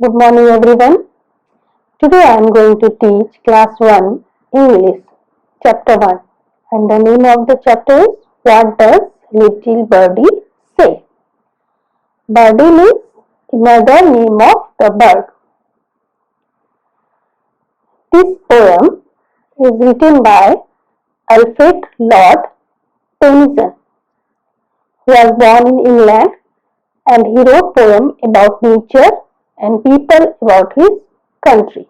Good morning everyone. Today I am going to teach class 1 English chapter 1 and the name of the chapter is What Does Little Birdie Say? Birdie means another name of the bird. This poem is written by Alfred Lord Tennyson, who was born in England, and he wrote poem about nature and people about his country.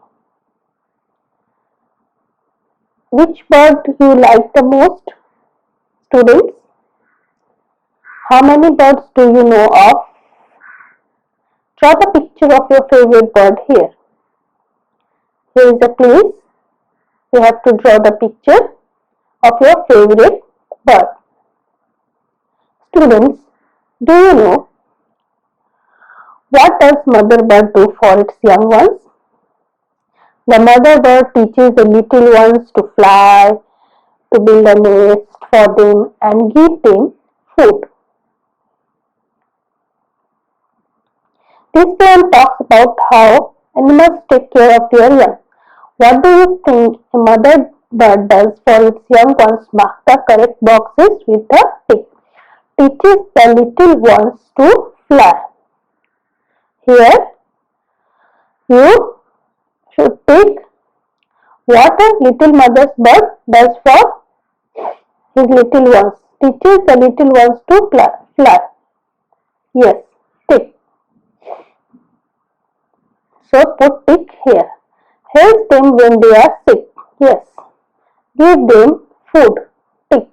Which bird do you like the most, students? How many birds do you know of? Draw the picture of your favorite bird here. Here is the place. You have to draw the picture of your favorite bird. Students, do you know what does mother bird do for its young ones? The mother bird teaches the little ones to fly, to build a nest for them and give them food. This poem talks about how animals take care of their young. What do you think a mother bird does for its young ones? Mark the correct boxes with the tick. Teaches the little ones to fly. Here you should take what a little mother's bird does for his little ones. Teaches the little ones to fly. Yes, tick. So put tick here. Help them when they are sick. Yes. Give them food. Tick.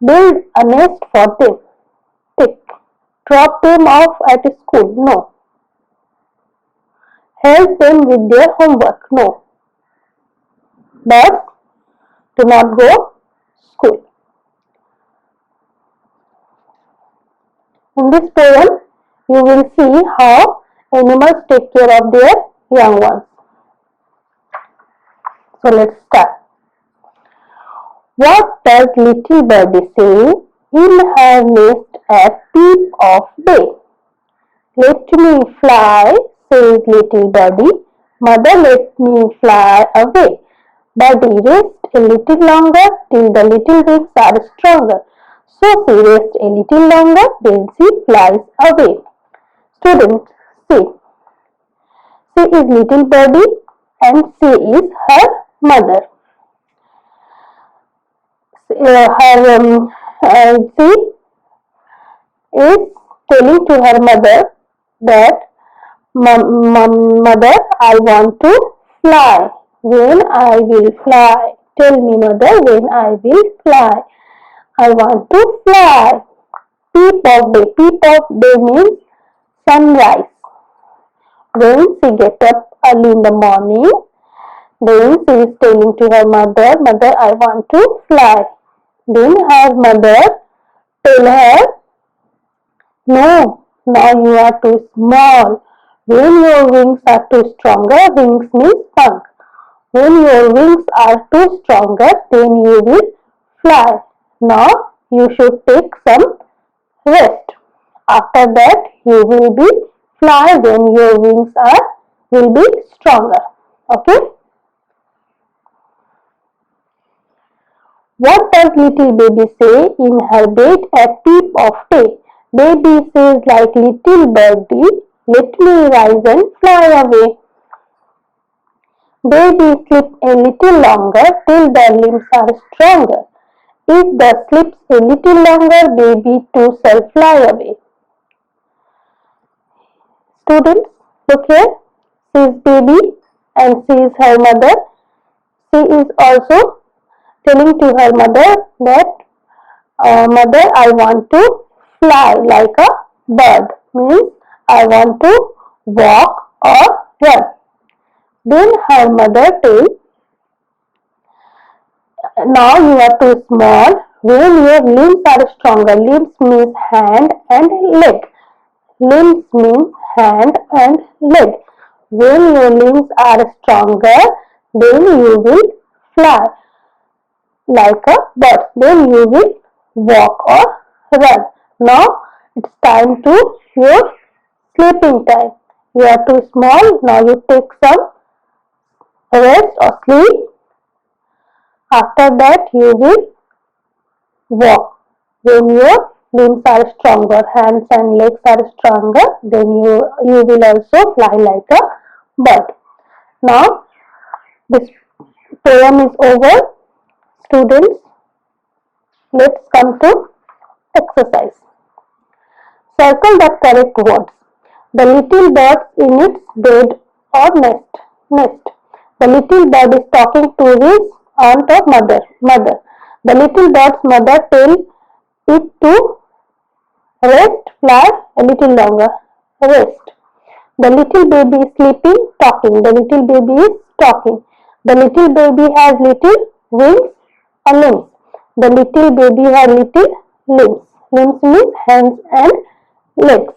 Build a nest for them. Tick. Drop them off at school. No. Help them with their homework. No. Birds do not go school. In this poem, you will see how animals take care of their young ones. So let's start. What does little birdie say in her nest at peep of day? Let me fly, says little birdie. Mother, let me fly away. Birdie, rest a little longer till the little wings are stronger. So she rests a little longer, then she flies away. Students, see. She is little birdie and she is her mother. She is telling to her mother that mother, I want to fly. When I will fly? Tell me, mother, when I will fly? I want to fly. Peep of day. Peep of day means sunrise. When she gets up early in the morning, then she is telling to her mother, mother, I want to fly. Then her mother tell her, no, now you are too small. When your wings are too stronger, wings means punk. When your wings are too stronger, then you will fly. Now you should take some rest. After that, you will be fly when your wings will be stronger. Okay. What does little baby say in her bed at peep of day? Baby says like little birdie, let me rise and fly away. Baby sleeps a little longer till the limbs are stronger. If the sleeps a little longer, baby too shall fly away. Students, look here. She is baby and she is her mother. She is also telling to her mother that mother, I want to fly like a bird. Means I want to walk or run. Then her mother tells, now you are too small. When your limbs are stronger, limbs means hand and leg. Limbs means hand and leg. When your limbs are stronger, then you will fly like a bird. Then you will walk or run. Now it's time to your sleeping time. You are too small. Now you take some rest or sleep. After that you will walk. When your limbs are stronger, hands and legs are stronger, then you will also fly like a bird. Now this poem is over. Students, let's come to exercise. Circle the correct words. The little bird in its bed or nest. The little bird is talking to his aunt or mother. The little bird's mother tells it to rest, fly a little longer. Rest. The little baby is sleeping, talking. The little baby is talking. The little baby has little wings or limbs. The little baby has little limbs. Limbs means hands and legs.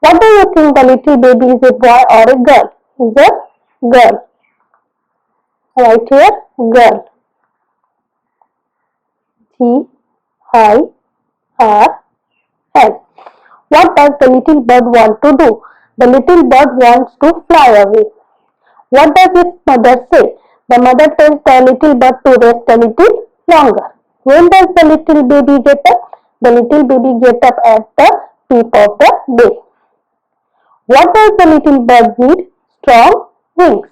What do you think the little baby is a boy or a girl? Is a girl. Right here, girl. Girl. What does the little bird want to do? The little bird wants to fly away. What does its mother say? The mother tells the little bird to rest a little longer. When does the little baby get up? The little baby gets up at the peep of the day. What does the little bird need? Strong wings.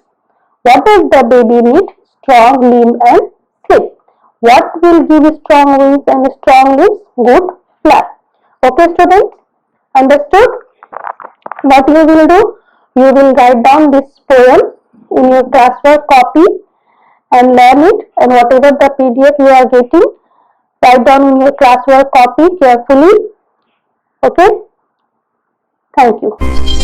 What does the baby need? Strong limb and slip. What will give strong wings and strong limbs? Good fly. Okay students, understood? What you will do? You will write down this poem in your classwork copy and learn it, and whatever the PDF you are getting, write down in your classwork copy carefully. Okay? Thank you.